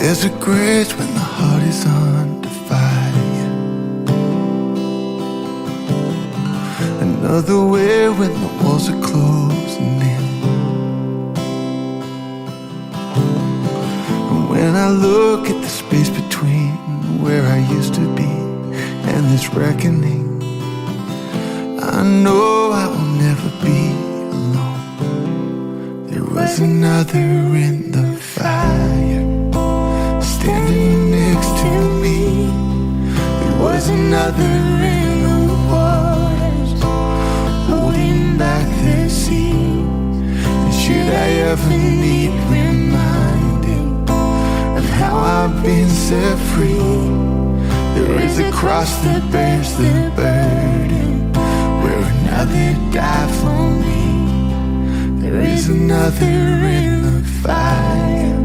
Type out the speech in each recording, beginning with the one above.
There's a grace when the heart is under fire, another way when the walls are closing in. And when I look at the space between where I used to be and this reckoning, I know I will never be alone. There was another in the fire, standing next to me. There was another in the waters, holding back the sea. And should I ever need reminding of how I've been set free, there is a cross that bears the burden, where another died for me. There is another in the fire.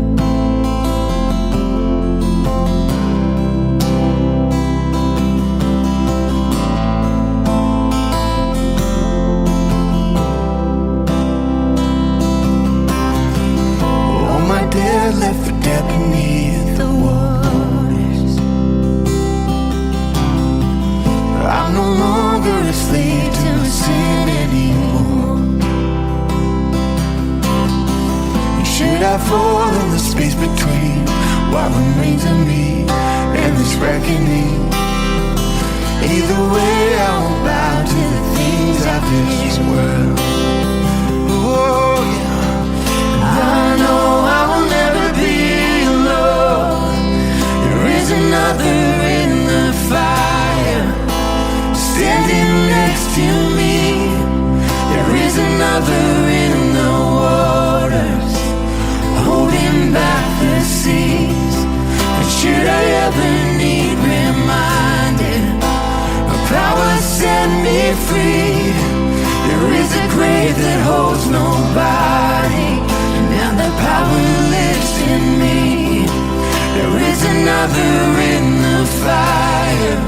All my dead left for dead beneath the waters. I'm no longer a slave to sin anymore. And should I fall in the space between what remains of me and this reckoning, either way I won't bow to the things of this world. Oh yeah, I know I will never be alone. There is another in the fire, standing next to me. There is another in the waters, holding back the seas. And should I ever need reminded, a power set me free. There is a grave that holds nobody, and the power lives in me. There is another in the fire.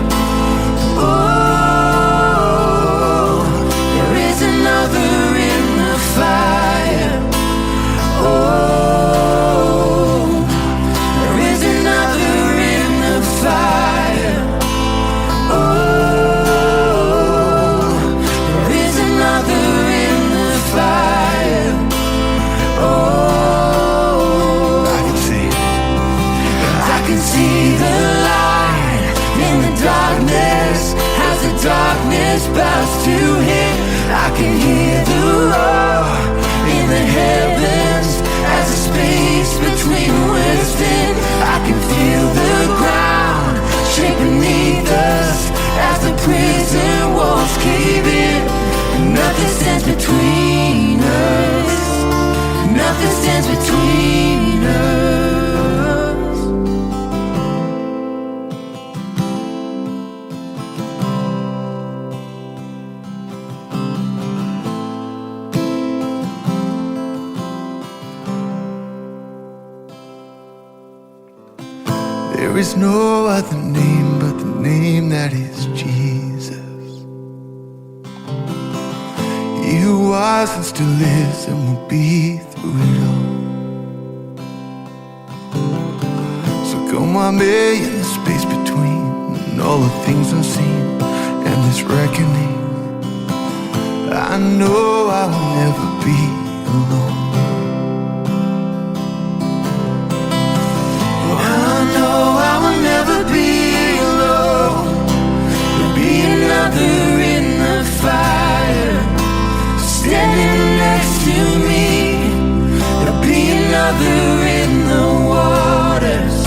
Oh, another in the fire. Oh, there is another in the fire. Oh, there is another in the fire. Oh, I can see the light in the darkness as the darkness bows to him. I can hear the roar in the heavens as the space between west and I can feel the ground shake beneath us as the prison walls cave in. And nothing stands between us. Nothing stands between us. There is no other name but the name that is Jesus. He who was and still is and will be through it all. So come on me in the space between all the things unseen and this reckoning. I know I will never be alone. Standing next to me, there'll be another in the waters,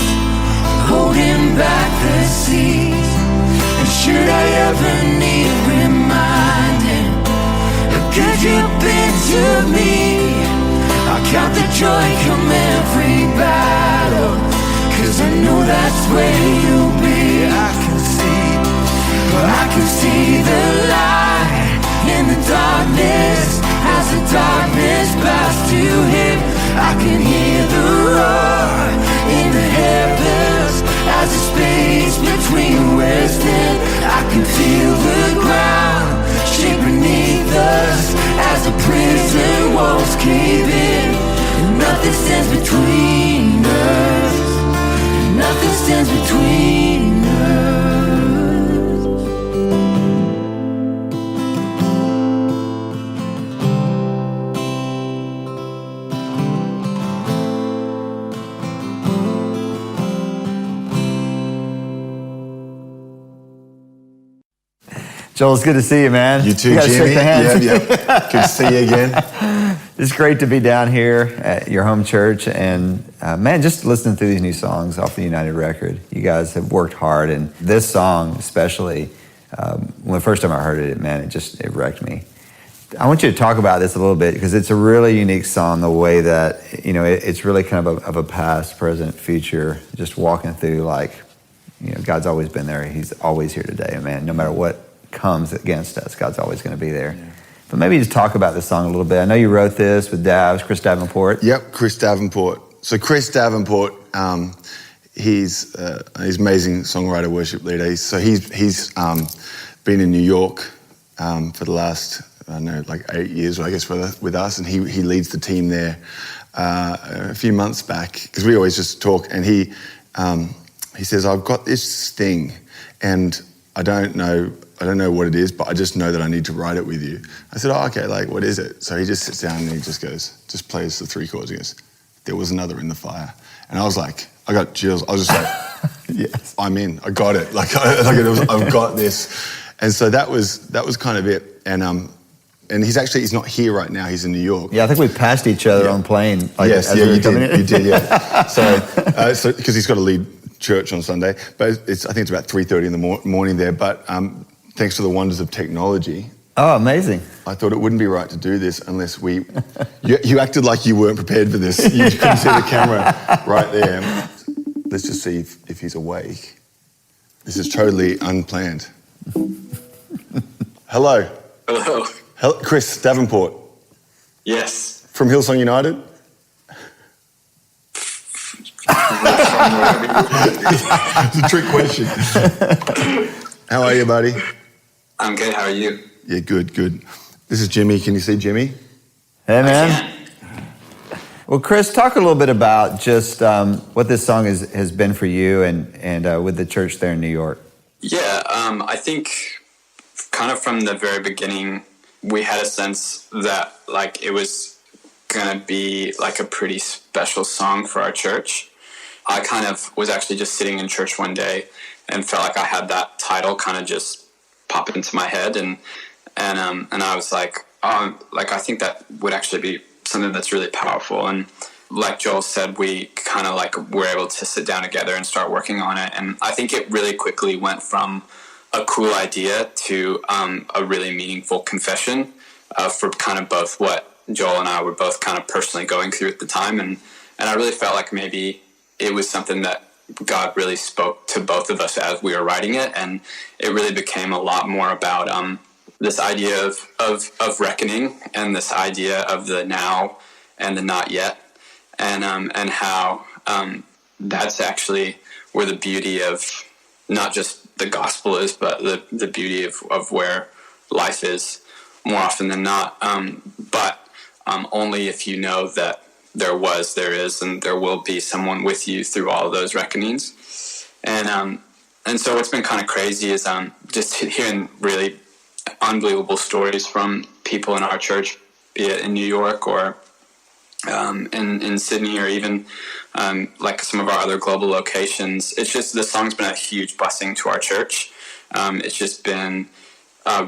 holding back the seas. And should I ever need reminding how good you've been to me, I'll count the joy come every battle, 'cause I know that's where you'll be. I can see the light in the darkness as the darkness bows to him. I can hear the roar in the heavens as the space between west and I can feel the ground shake beneath us as the prison walls cave in. And nothing stands between us. Joel, it's good to see you, man. You too, you gotta Jimmy. Shake the hand. Yeah. Good to see you again. It's great to be down here at your home church, and man, just listening through these new songs off the United record. You guys have worked hard, and this song especially, when the first time I heard it, man, it wrecked me. I want you to talk about this a little bit because it's a really unique song, the way that, it's really kind of a past, present, future, just walking through God's always been there. He's always here today, man. No matter what comes against us, God's always going to be there. Yeah. But maybe just talk about this song a little bit. I know you wrote this with Chris Davenport. Yep, Chris Davenport. So Chris Davenport, he's an amazing songwriter, worship leader. He's been in New York for the last, 8 years, I guess, with us, and he leads the team there a few months back, because we always just talk, and he says, I've got this thing, and I don't know what it is, but I just know that I need to write it with you. I said, okay, what is it? So he just sits down and he just plays the 3 chords. He goes, there was another in the fire. And I was like, I got chills. I was just like, yes, I'm in. I got it. I've got this. And so that was kind of it. And he's not here right now. He's in New York. Yeah, I think we passed each other on plane. Yes, you did, yeah. So because he's got to lead church on Sunday, but I think it's about 3:30 in the morning there. But thanks to the wonders of technology. Oh, amazing. I thought it wouldn't be right to do this unless you acted like you weren't prepared for this. You couldn't see the camera right there. Let's just see if he's awake. This is totally unplanned. Hello. Hello. Chris Davenport. Yes. From Hillsong United? It's a trick question. How are you, buddy? I'm good. How are you? Yeah, good. This is Jimmy. Can you see Jimmy? Hey, man. Well, Chris, talk a little bit about just what this song has been for you and with the church there in New York. Yeah, I think kind of from the very beginning, we had a sense that it was gonna be a pretty special song for our church. I kind of was actually just sitting in church one day and felt like I had that title kind of just pop into my head, and I was like, I think that would actually be something that's really powerful. And like Joel said, we kind of were able to sit down together and start working on it. And I think it really quickly went from a cool idea to a really meaningful confession for kind of both what Joel and I were both kind of personally going through at the time. And I really felt like maybe it was something that God really spoke to both of us as we were writing it. And it really became a lot more about this idea of reckoning, and this idea of the now and the not yet, and how that's actually where the beauty of not just the gospel is, but the beauty of where life is more often than not. But only if you know that there is, and there will be someone with you through all of those reckonings. And so what's been kind of crazy is just hearing really unbelievable stories from people in our church, be it in New York or in Sydney, or even some of our other global locations. It's just, this song's been a huge blessing to our church. It's just been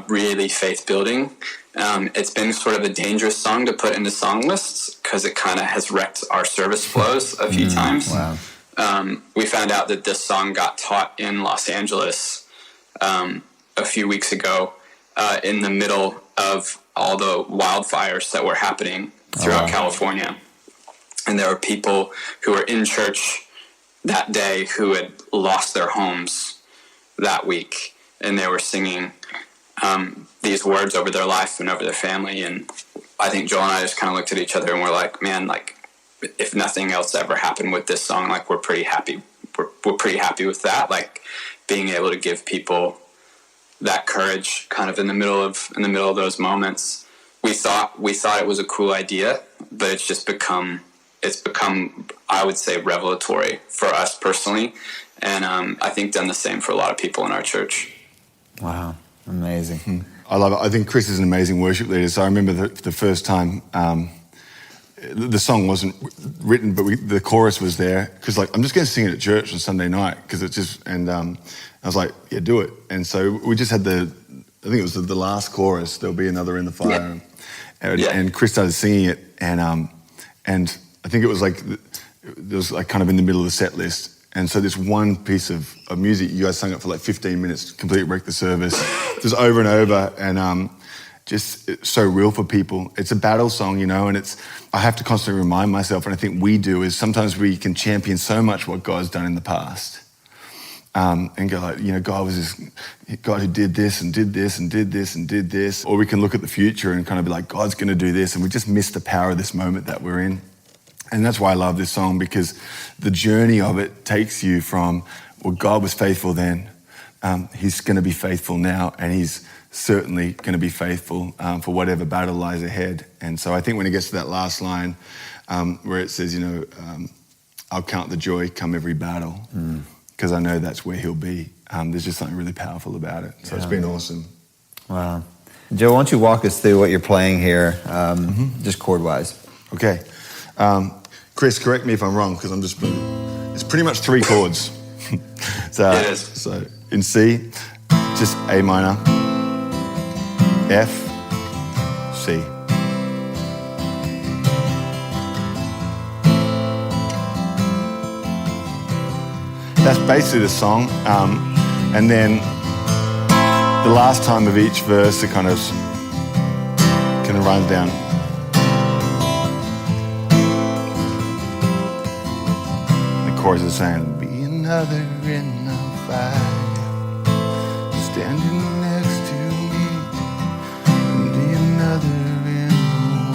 really faith building. It's been sort of a dangerous song to put into song lists because it kind of has wrecked our service flows a few times. Wow. We found out that this song got taught in Los Angeles a few weeks ago in the middle of all the wildfires that were happening throughout California. And there were people who were in church that day who had lost their homes that week, and they were singing these words over their life and over their family. And I think Joel and I just kind of looked at each other and we're like, man, if nothing else ever happened with this song, we're pretty happy. We're pretty happy with that, being able to give people that courage kind of in the middle of those moments. We thought it was a cool idea, but it's become, I would say, revelatory for us personally. And I think done the same for a lot of people in our church. Wow. Amazing. I love it. I think Chris is an amazing worship leader. So I remember the first time the song wasn't written, but the chorus was there, because I'm just going to sing it at church on Sunday night, because it's just, and I was like, yeah, do it. And so we just had I think it was the last chorus, there'll be another in the fire. Yeah. And Chris started singing it, and I think it was like, it was like kind of in the middle of the set list. And so this one piece of music, you guys sung it for like 15 minutes, completely wrecked the service, just over and over, and just it's so real for people. It's a battle song, you know, and I have to constantly remind myself, and I think we do, is sometimes we can champion so much what God's done in the past. And go like, you know, God was this God who did this and did this and did this and did this. Or we can look at the future and kind of be like, God's going to do this, and we just miss the power of this moment that we're in. And that's why I love this song, because the journey of it takes you from, well, God was faithful then, he's going to be faithful now, and he's certainly going to be faithful for whatever battle lies ahead. And so I think when it gets to that last line where it says, you know, I'll count the joy come every battle, because I know that's where he'll be. There's just something really powerful about it. So It's been awesome. Wow. Joe, why don't you walk us through what you're playing here, just chord-wise? Okay. Chris, correct me if I'm wrong, because it's pretty much 3 chords. So in C, just A minor, F, C. That's basically the song. And then the last time of each verse, it kind of runs down. The chorus is saying, be another in the fire, standing next to me, be another in the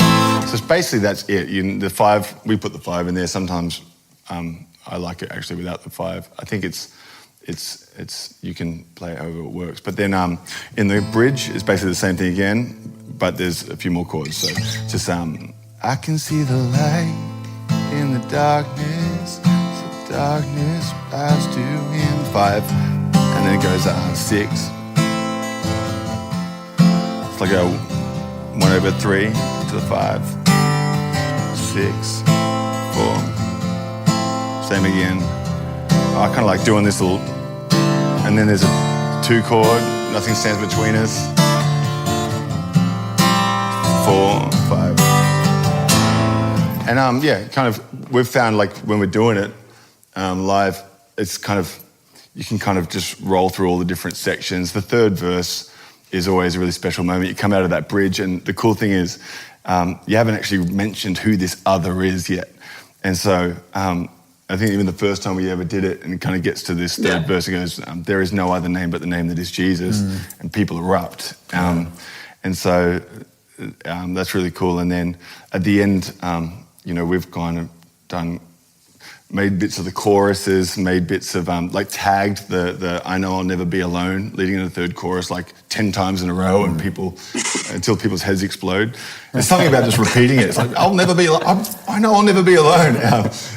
world. So it's basically that's it. The 5, we put the 5 in there. Sometimes I like it actually without the 5. I think it's you can play it however it works. But then in the bridge, it's basically the same thing again, but there's a few more chords. So just I can see the light in the darkness, so darkness bows to him. 5, and then it goes 6. It's like a 1/3 to the 5, 6, 4. Same again. I kind of like doing this little, and then there's a 2 chord, nothing stands between us. 4, 5. And kind of, we've found like when we're doing it live, it's kind of, you can kind of just roll through all the different sections. The 3rd verse is always a really special moment. You come out of that bridge, and the cool thing is you haven't actually mentioned who this other is yet. And so I think even the first time we ever did it, and it kind of gets to this 3rd verse, it goes, there is no other name but the name that is Jesus, and people erupt. And so that's really cool. And then at the end, you know, we've kind of made bits of the choruses, made bits of, like tagged the I know I'll never be alone, leading into the 3rd chorus like 10 times in a row, and until people's heads explode. There's something about just repeating it. It's like, I'll never be alone. I know I'll never be alone.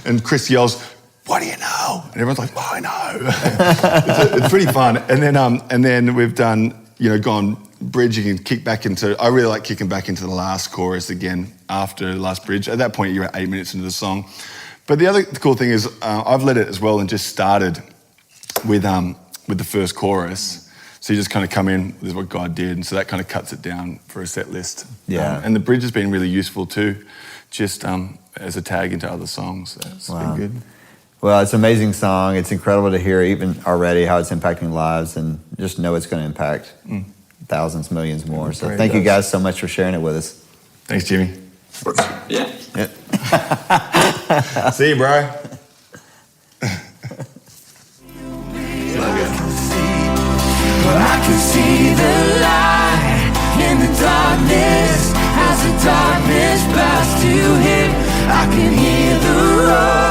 And Chris yells, what do you know? And everyone's like, I know. It's pretty fun. And then we've done, you know, gone bridging and kick back into, I really like kicking back into the last chorus again after the last bridge. At that point, you're at 8 minutes into the song. But the other cool thing is I've led it as well and just started with the first chorus. So you just kind of come in with what God did, and so that kind of cuts it down for a set list. Yeah. And the bridge has been really useful too, just as a tag into other songs. So it's been good. Well, it's an amazing song. It's incredible to hear even already how it's impacting lives, and just know it's going to impact thousands, millions more. So thank you guys so much for sharing it with us. Thanks, Jimmy. Yeah. See you, bro. I can see the light in the darkness. As the darkness bows to him, I can hear the roar